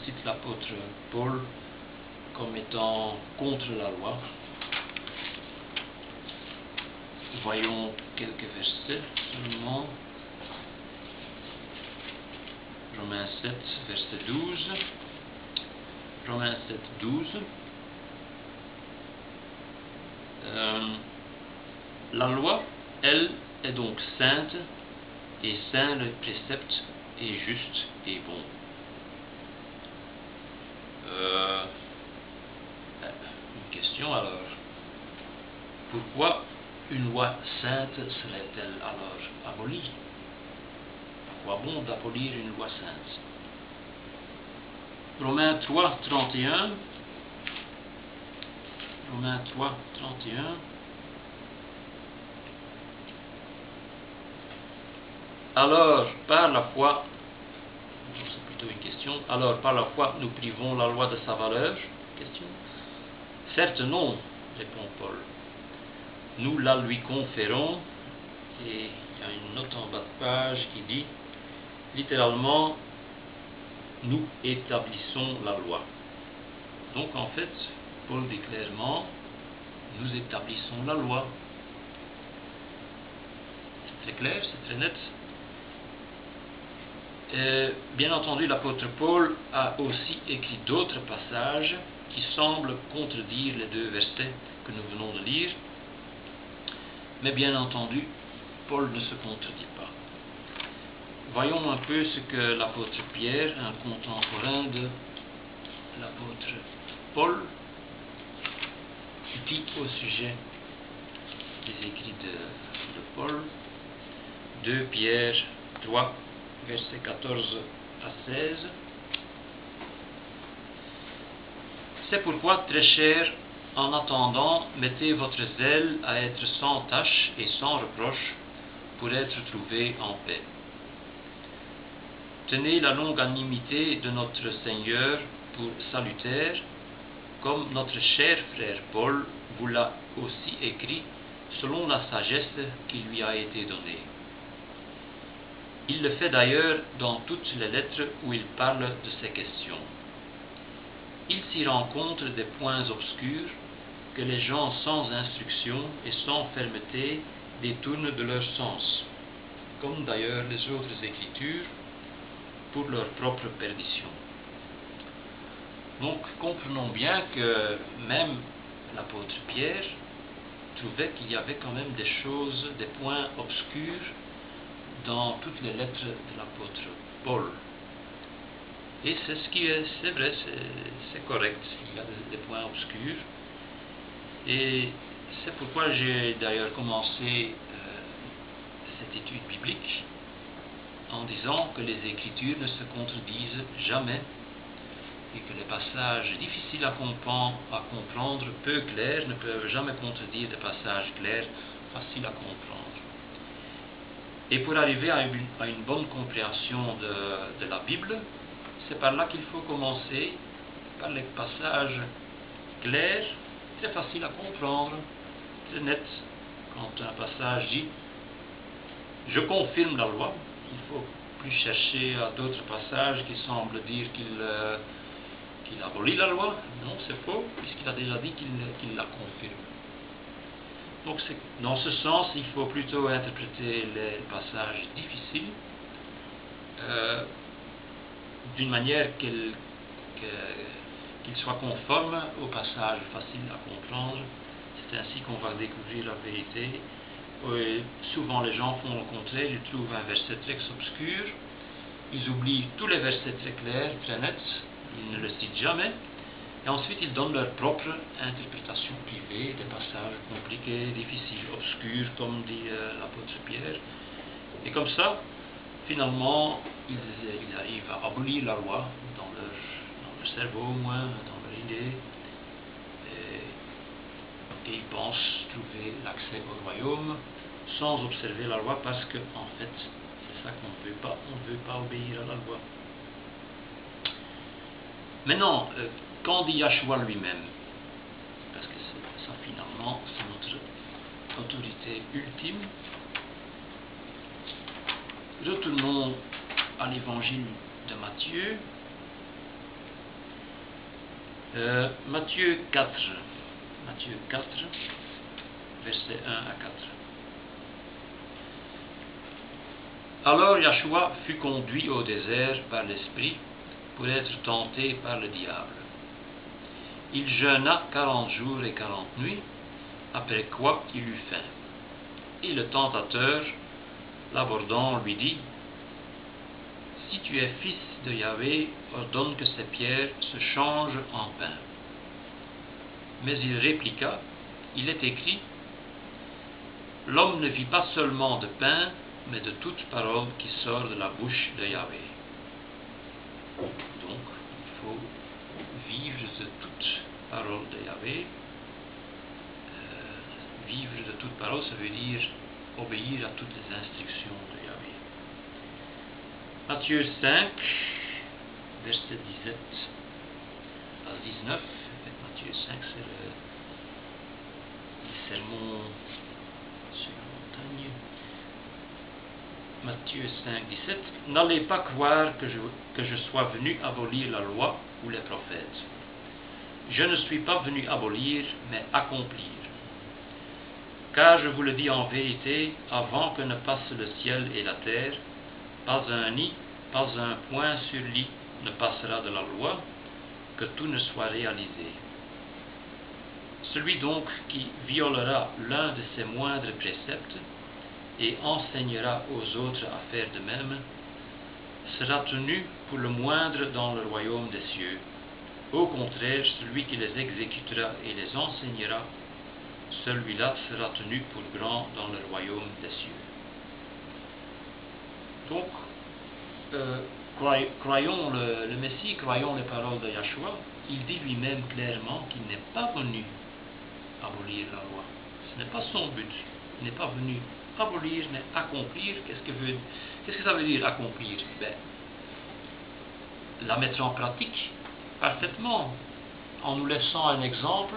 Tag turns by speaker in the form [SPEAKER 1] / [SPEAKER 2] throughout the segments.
[SPEAKER 1] cite l'apôtre Paul comme étant contre la loi. Voyons quelques versets seulement. Romains 7, verset 12. Romains 7, 12. La loi, elle, est donc sainte, et saint le précepte, et juste et bon. Une question alors. Pourquoi une loi sainte serait-elle alors abolie? Pourquoi bon d'abolir une loi sainte? Romains 3, 31. Romains 3, 31. Alors, par la foi, c'est plutôt une question, alors par la foi nous privons la loi de sa valeur? Question. Certes non, répond Paul. Nous la lui conférons, et il y a une note en bas de page qui dit, littéralement, nous établissons la loi. Donc en fait, Paul dit clairement, nous établissons la loi. C'est très clair, c'est très net. Bien entendu, l'apôtre Paul a aussi écrit d'autres passages qui semblent contredire les deux versets que nous venons de lire. Mais bien entendu, Paul ne se contredit pas. Voyons un peu ce que l'apôtre Pierre, un contemporain de l'apôtre Paul, dit au sujet des écrits de Paul. 2 Pierre 3, versets 14 à 16. C'est pourquoi, très cher, en attendant, mettez votre zèle à être sans tache et sans reproche, pour être trouvé en paix. Tenez la longanimité de notre Seigneur pour salutaire, comme notre cher frère Paul vous l'a aussi écrit, selon la sagesse qui lui a été donnée. Il le fait d'ailleurs dans toutes les lettres où il parle de ces questions. Il s'y rencontre des points obscurs que les gens sans instruction et sans fermeté détournent de leur sens, comme d'ailleurs les autres écritures, pour leur propre perdition. Donc comprenons bien que même l'apôtre Pierre trouvait qu'il y avait quand même des choses, des points obscurs dans toutes les lettres de l'apôtre Paul. Et c'est ce qui est, c'est vrai, c'est correct, il y a des points obscurs. Et c'est pourquoi j'ai d'ailleurs commencé cette étude biblique en disant que les Écritures ne se contredisent jamais et que les passages difficiles à comprendre, peu clairs, ne peuvent jamais contredire des passages clairs, faciles à comprendre. Et pour arriver à une bonne compréhension de la Bible, c'est par là qu'il faut commencer, par les passages clairs, très faciles à comprendre, très nets. Quand un passage dit « je confirme la loi », il ne faut plus chercher à d'autres passages qui semblent dire qu'il abolit la loi. Non, c'est faux, puisqu'il a déjà dit qu'il la confirme. Donc dans ce sens, il faut plutôt interpréter les passages difficiles d'une manière qu'ils soient conformes aux passages faciles à comprendre. C'est ainsi qu'on va découvrir la vérité. Souvent les gens font le contraire, ils trouvent un verset très obscur, ils oublient tous les versets très clairs, très nets, ils ne le citent jamais, et ensuite ils donnent leur propre interprétation privée des passages compliqués, difficiles, obscurs, comme dit l'apôtre Pierre. Et comme ça, finalement, ils arrivent à abolir la loi dans leur cerveau au moins, dans leur idée, et ils pensent trouver l'accès au royaume sans observer la loi, parce que en fait c'est ça qu'on ne veut pas, on ne veut pas obéir à la loi. Maintenant, qu'en dit Yahshua lui-même? Parce que ça finalement c'est notre autorité ultime. Retournons à l'évangile de Matthieu, Matthieu 4, versets 1 à 4. Alors Yahshua fut conduit au désert par l'Esprit pour être tenté par le diable. Il jeûna 40 jours et 40 nuits, après quoi il eut faim. Et le tentateur, l'abordant, lui dit: Si tu es fils de Yahvé, ordonne que ces pierres se changent en pain. Mais il répliqua: Il est écrit: L'homme ne vit pas seulement de pain, mais de toute parole qui sort de la bouche de Yahvé. Donc, il faut vivre de toute parole de Yahvé. Vivre de toute parole, ça veut dire obéir à toutes les instructions de Yahvé. Matthieu 5, verset 17 à 19. Matthieu 5, c'est le sermon sur la montagne. Matthieu 5, 17. N'allez pas croire que je sois venu abolir la loi ou les prophètes. Je ne suis pas venu abolir, mais accomplir. Car je vous le dis en vérité, avant que ne passe le ciel et la terre, pas un nid, pas un point sur lit ne passera de la loi, que tout ne soit réalisé. Celui donc qui violera l'un de ces moindres préceptes et enseignera aux autres à faire de même, sera tenu pour le moindre dans le royaume des cieux. Au contraire, celui qui les exécutera et les enseignera, celui-là sera tenu pour grand dans le royaume des cieux. Donc, croyons le Messie, croyons les paroles de Yahshua. Il dit lui-même clairement qu'il n'est pas venu abolir la loi. Ce n'est pas son but. Il n'est pas venu abolir, mais accomplir. Qu'est-ce que ça veut dire accomplir? La mettre en pratique parfaitement, en nous laissant un exemple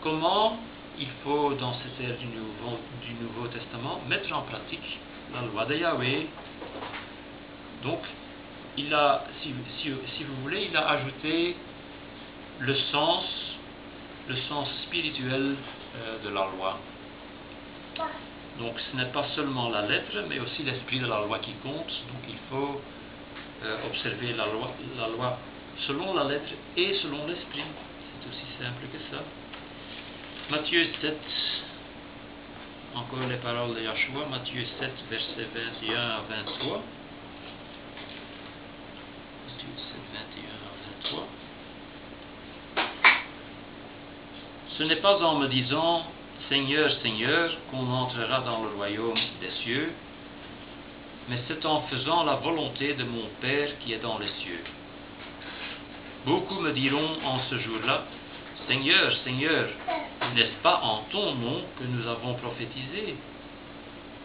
[SPEAKER 1] comment il faut, dans cette ère du Nouveau Testament, mettre en pratique la loi de Yahvé. Donc, il a, si vous voulez, il a ajouté le sens spirituel de la loi. Donc, ce n'est pas seulement la lettre, mais aussi l'esprit de la loi qui compte. Donc, il faut observer la loi selon la lettre et selon l'esprit. C'est aussi simple que ça. Matthieu 7, encore les paroles de Yahshua, Matthieu 7, versets 21 à 23. Matthieu 7, 21 à 23. Ce n'est pas en me disant Seigneur, Seigneur, qu'on entrera dans le royaume des cieux, mais c'est en faisant la volonté de mon Père qui est dans les cieux. Beaucoup me diront en ce jour-là, Seigneur, Seigneur, n'est-ce pas en ton nom que nous avons prophétisé?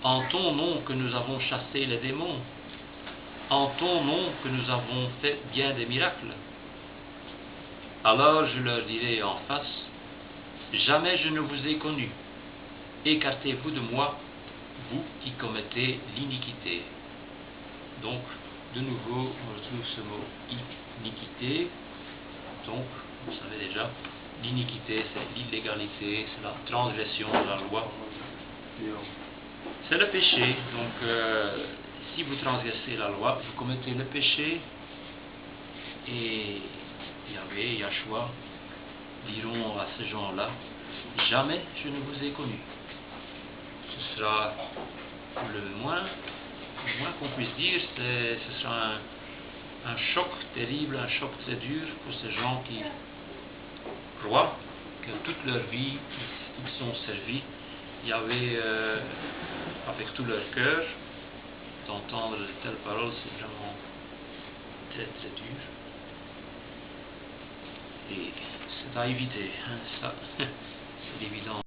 [SPEAKER 1] En ton nom que nous avons chassé les démons? En ton nom que nous avons fait bien des miracles? Alors je leur dirai en face, jamais je ne vous ai connus. Écartez-vous de moi, vous qui commettez l'iniquité. Donc, de nouveau, on retrouve ce mot iniquité. Donc, vous savez déjà, l'iniquité, c'est l'illégalité, c'est la transgression de la loi. C'est le péché. Donc, si vous transgressez la loi, vous commettez le péché. Et Yahvé, Yahshua diront à ces gens-là, jamais je ne vous ai connus. Ce sera le moins qu'on puisse dire, ce sera un choc terrible, un choc très dur pour ces gens qui croient que toute leur vie, ils sont servis. Yahvé avec tout leur cœur. D'entendre de telles paroles, c'est vraiment très très dur. Et c'est à éviter, hein, ça, c'est évident.